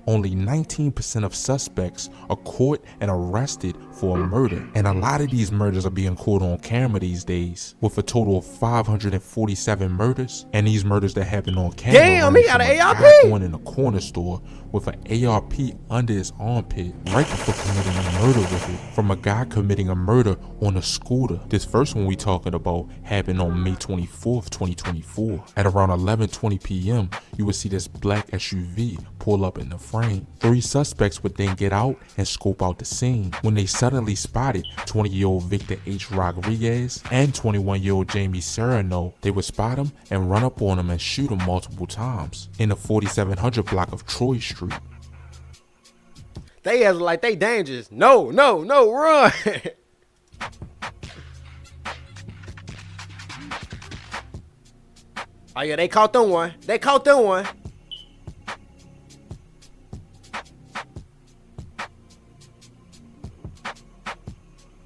only 19% of suspects are caught and arrested for a murder. And a lot of these murders are being caught on camera these days, with a total of 547 murders. And these murders that happen on camera, damn, he got an ARP? Going in a corner store with an ARP under his armpit right before committing a murder with it, from a guy committing a murder on a scooter. This first one we talking about happened on May 24th, 2024. At around 11:20 p.m., you would see this black SUV pull up in the frame. 3 suspects would then get out and scope out the scene when they suddenly spotted 20-year-old Victor H. Rodriguez and 21-year-old Jamie Serrano. They would spot him and run up on him and shoot him multiple times in the 4700 block of Troy Street. They as like they dangerous. No, run. Oh yeah, they caught them one.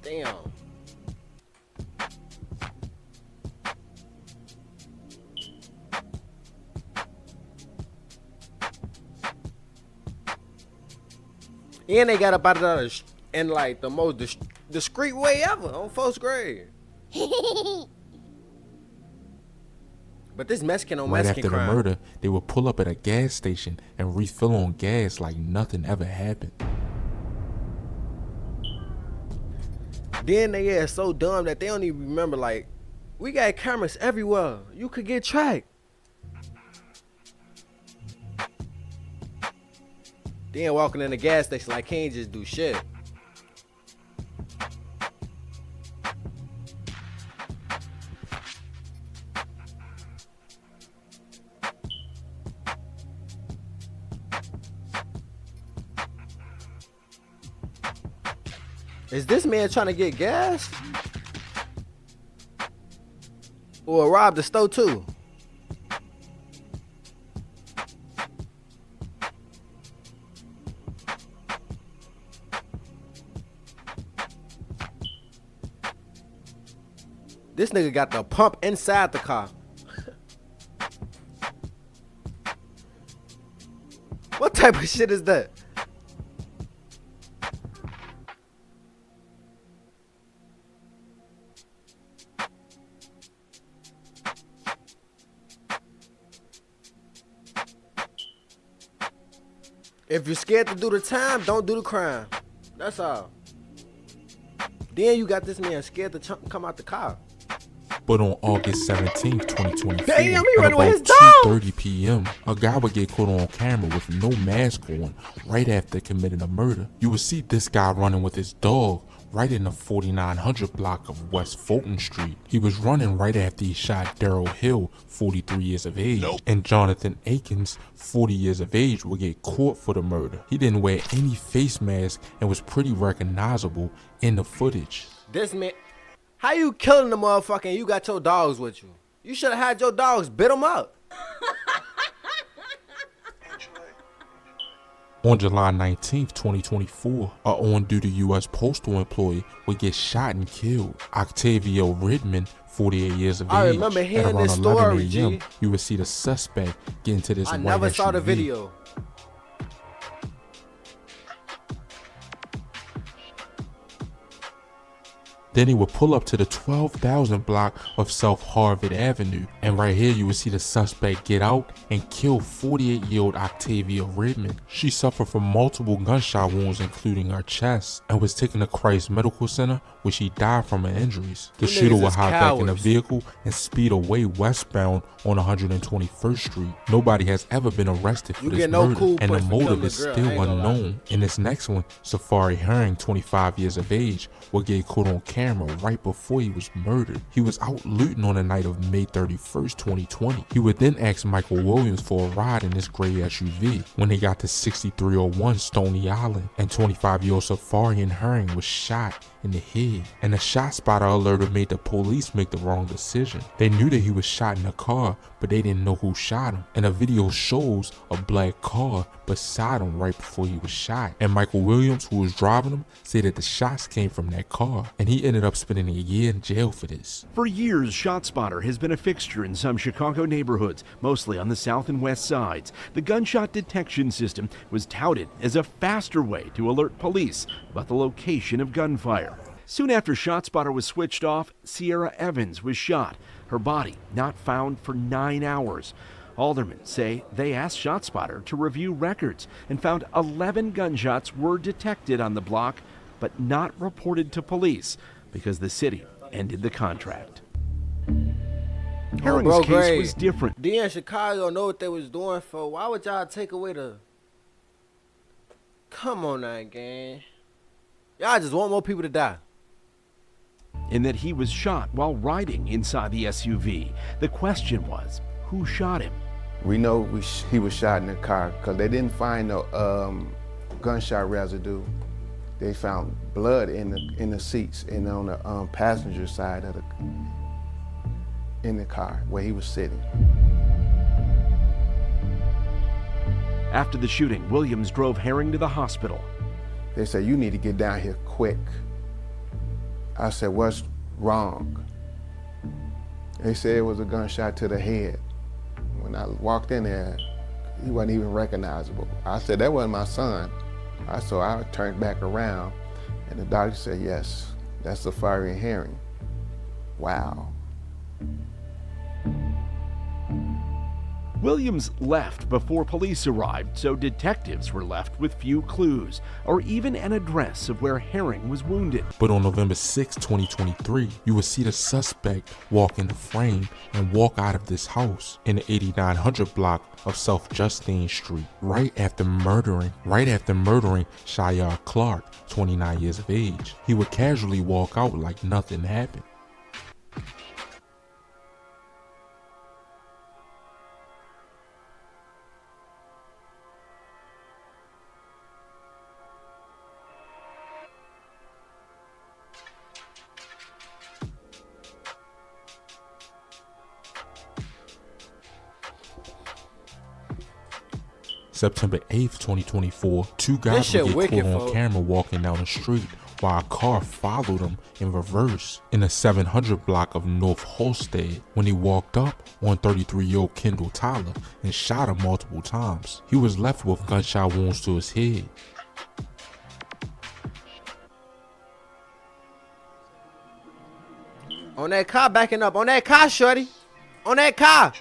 Damn. And they got up out of there in like the most discreet way ever on first grade. But this Mexican on right Mexican after crime. the murder, they would pull up at a gas station and refill on gas like nothing ever happened. Then they are so dumb that they don't even remember, like, we got cameras everywhere. You could get tracked. Then walking in the gas station like he ain't just do shit. Is this man trying to get gas? Or rob the store too? This nigga got the pump inside the car. What type of shit is that? If you're scared to do the time, don't do the crime. That's all. Then you got this man scared to come out the car. But on August 17th, 2024, damn, he at running with his about dog. 2:30 p.m., a guy would get caught on camera with no mask on right after committing a murder. You would see this guy running with his dog right in the 4900 block of West Fulton Street. He was running right after he shot Daryl Hill, 43 years of age, and Jonathan Akins, 40 years of age, would get caught for the murder. He didn't wear any face mask and was pretty recognizable in the footage. This man, how you killing the motherfucker and you got your dogs with you? You should have had your dogs bit them up. On July 19th, 2024, a on-duty U.S. postal employee would get shot and killed. Octavio Ridman, 48 years of age. I remember hearing at around this 11 story, a.m., G. you would see the suspect get into this I white never saw the SUV. video. Then he would pull up to the 12,000 block of South Harvard Avenue. And right here you would see the suspect get out and kill 48-year-old Octavia Redmond. She suffered from multiple gunshot wounds including her chest and was taken to Christ Medical Center where she died from her injuries. The shooter would hop back in the vehicle and speed away westbound on 121st Street. Nobody has ever been arrested for this murder and the motive is still unknown. In this next one, Safari Herring, 25 years of age, would get caught on camera right before he was murdered. He was out looting on the night of May 31st, 2020. He would then ask Michael Williams for a ride in this gray SUV. When they got to 6301 Stony Island, and 25-year-old Safari Herring was shot in the head, and the shot spotter alerter made the police make the wrong decision. They knew that he was shot in a car, but they didn't know who shot him, and the video shows a black car beside him right before he was shot. And Michael Williams, who was driving him, said that the shots came from that car, and he ended up spending a year in jail for this. For years, ShotSpotter has been a fixture in some Chicago neighborhoods, mostly on the south and west sides. The gunshot detection system was touted as a faster way to alert police about the location of gunfire. Soon after ShotSpotter was switched off, Sierra Evans was shot, her body not found for 9 hours. Aldermen say they asked ShotSpotter to review records and found 11 gunshots were detected on the block, but not reported to police because the city ended the contract. Herring's case was different. Then Chicago know what they was doing for. Why would y'all take away the... Come on now, gang. Y'all just want more people to die. In that he was shot while riding inside the SUV. The question was, who shot him? We know he was shot in the car because they didn't find no gunshot residue. They found blood in the seats and on the passenger side of in the car where he was sitting. After the shooting, Williams drove Herring to the hospital. They said, "You need to get down here quick." I said, "What's wrong?" They said it was a gunshot to the head. When I walked in there, he wasn't even recognizable. I said, "That wasn't my son." So I turned back around, and the doctor said, "Yes, that's a fiery Herring." Wow. Williams left before police arrived, so detectives were left with few clues or even an address of where Herring was wounded. But on November 6, 2023, you will see the suspect walk in the frame and walk out of this house in the 8900 block of South Justine Street, right after murdering Shayar Clark, 29 years of age. He would casually walk out like nothing happened. September 8th, 2024, two guys would get caught on camera walking down the street while a car followed them in reverse in the 700 block of North Holstead when he walked up on 33-year-old Kendall Tyler and shot him multiple times. He was left with gunshot wounds to his head. On that car, backing up. On that car, shorty. On that car.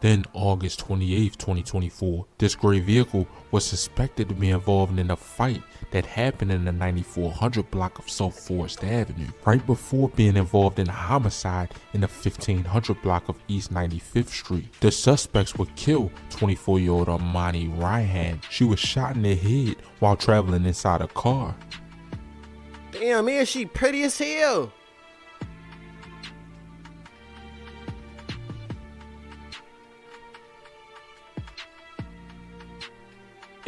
Then August 28, 2024, this gray vehicle was suspected to be involved in a fight that happened in the 9400 block of South Forest Avenue, right before being involved in a homicide in the 1500 block of East 95th Street. The suspects would kill 24-year-old Armani Ryan. She was shot in the head while traveling inside a car. Damn, man, she pretty as hell.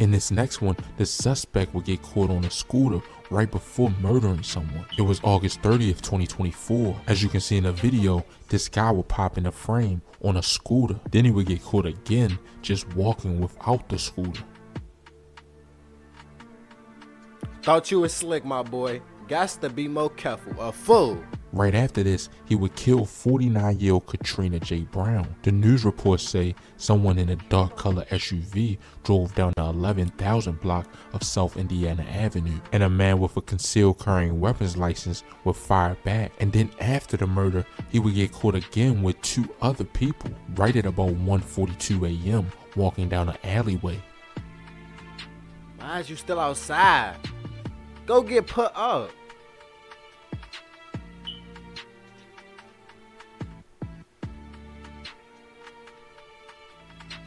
In this next one, the suspect would get caught on a scooter right before murdering someone. It was August 30th, 2024. As you can see in the video, this guy would pop in a frame on a scooter. Then he would get caught again just walking without the scooter. Thought you was slick, my boy. Gots to be more careful. A fool. Right after this, he would kill 49-year-old Katrina J. Brown. The news reports say someone in a dark color SUV drove down the 11,000 block of South Indiana Avenue, and a man with a concealed carrying weapons license would fire back. And then after the murder, he would get caught again with two other people right at about 1:42 a.m. walking down an alleyway. Why is you still outside? Go get put up.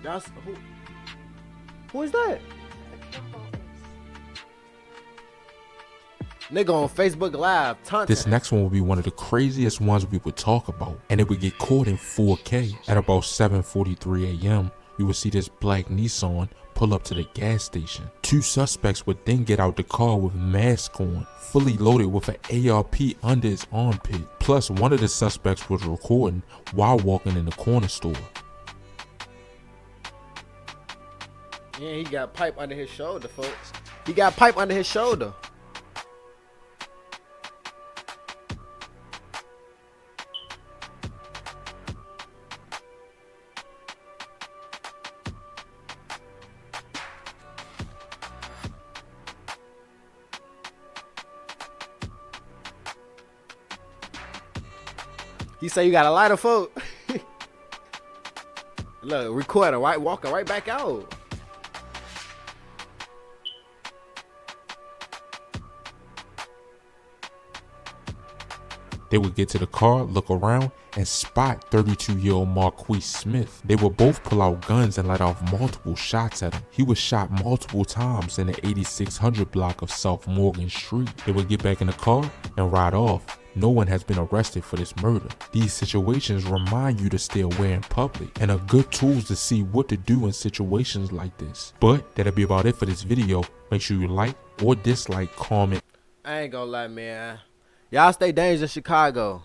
That's who is that? Nigga on Facebook Live. This next one will be one of the craziest ones we would talk about, and it would get caught in 4K. At about 7:43 a.m., you would see this black Nissan pull up to the gas station. Two suspects would then get out the car with masks on, fully loaded with an ARP under his armpit. Plus, one of the suspects was recording while walking in the corner store. Yeah, he got pipe under his shoulder, folks. He got pipe under his shoulder. He say you got a lighter, folk. Look, recording, right? Walking right back out. They would get to the car, look around, and spot 32-year-old Marquis Smith. They would both pull out guns and let off multiple shots at him. He was shot multiple times in the 8600 block of South Morgan Street. They would get back in the car and ride off. No one has been arrested for this murder. These situations remind you to stay aware in public and are good tools to see what to do in situations like this. But that'll be about it for this video. Make sure you like or dislike, comment. I ain't gonna lie, man. Y'all stay dangerous in Chicago.